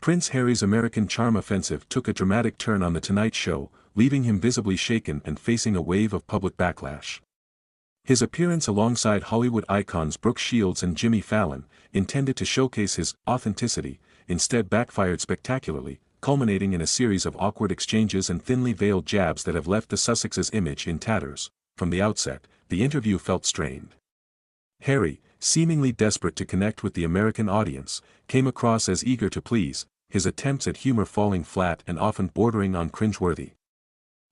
Prince Harry's American charm offensive took a dramatic turn on The Tonight Show, leaving him visibly shaken and facing a wave of public backlash. His appearance alongside Hollywood icons Brooke Shields and Jimmy Fallon, intended to showcase his authenticity, instead backfired spectacularly, culminating in a series of awkward exchanges and thinly veiled jabs that have left the Sussexes' image in tatters. From the outset, the interview felt strained. Harry, seemingly desperate to connect with the American audience, came across as eager to please, his attempts at humor falling flat and often bordering on cringeworthy.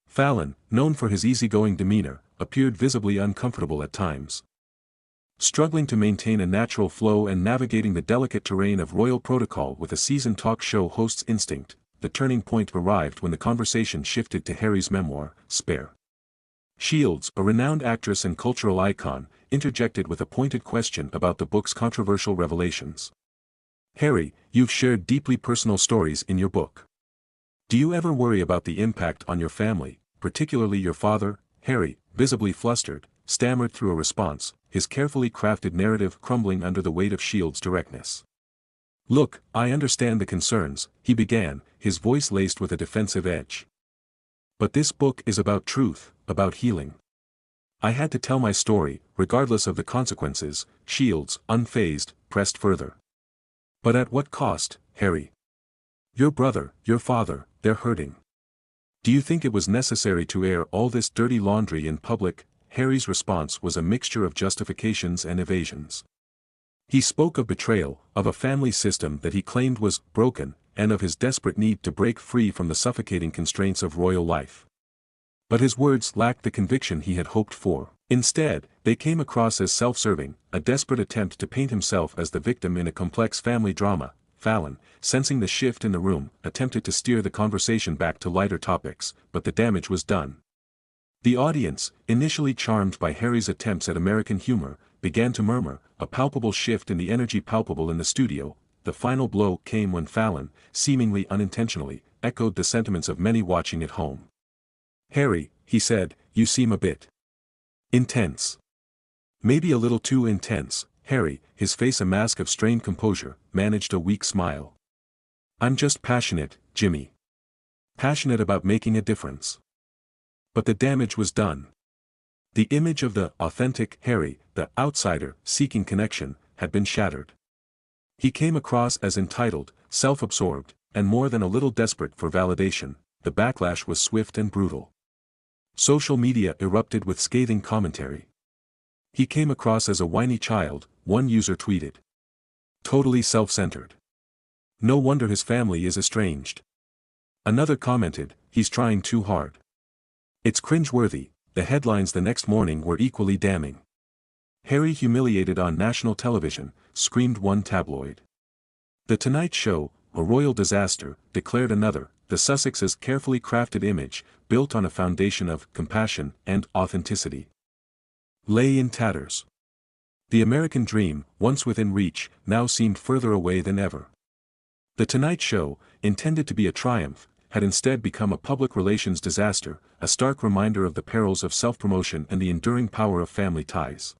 Fallon, known for his easygoing demeanor, appeared visibly uncomfortable at times. Struggling to maintain a natural flow and navigating the delicate terrain of royal protocol with a seasoned talk show host's instinct, the turning point arrived when the conversation shifted to Harry's memoir, Spare. Shields, a renowned actress and cultural icon, interjected with a pointed question about the book's controversial revelations. Harry, you've shared deeply personal stories in your book. Do you ever worry about the impact on your family, particularly your father? Harry, visibly flustered, stammered through a response, his carefully crafted narrative crumbling under the weight of Shields' directness. Look, I understand the concerns, he began, his voice laced with a defensive edge. But this book is about truth, about healing. I had to tell my story, regardless of the consequences. Shields, unfazed, pressed further. But at what cost, Harry? Your brother, your father, they're hurting. Do you think it was necessary to air all this dirty laundry in public? Harry's response was a mixture of justifications and evasions. He spoke of betrayal, of a family system that he claimed was broken, and of his desperate need to break free from the suffocating constraints of royal life. But his words lacked the conviction he had hoped for. Instead, they came across as self-serving, a desperate attempt to paint himself as the victim in a complex family drama. Fallon, sensing the shift in the room, attempted to steer the conversation back to lighter topics, but the damage was done. The audience, initially charmed by Harry's attempts at American humor, began to murmur, a palpable shift in the energy palpable in the studio. The final blow came when Fallon, seemingly unintentionally, echoed the sentiments of many watching at home. Harry, he said, you seem a bit intense. Maybe a little too intense. Harry, his face a mask of strained composure, managed a weak smile. I'm just passionate, Jimmy. Passionate about making a difference. But the damage was done. The image of the authentic Harry, the outsider seeking connection, had been shattered. He came across as entitled, self-absorbed, and more than a little desperate for validation. The backlash was swift and brutal. Social media erupted with scathing commentary. He came across as a whiny child, one user tweeted. Totally self-centered. No wonder his family is estranged. Another commented, he's trying too hard. It's cringeworthy. The headlines the next morning were equally damning. Harry humiliated on national television, screamed one tabloid. The Tonight Show, a royal disaster, declared another. The Sussexes' carefully crafted image, built on a foundation of compassion and authenticity, lay in tatters. The American dream, once within reach, now seemed further away than ever. The Tonight Show, intended to be a triumph, had instead become a public relations disaster, a stark reminder of the perils of self-promotion and the enduring power of family ties.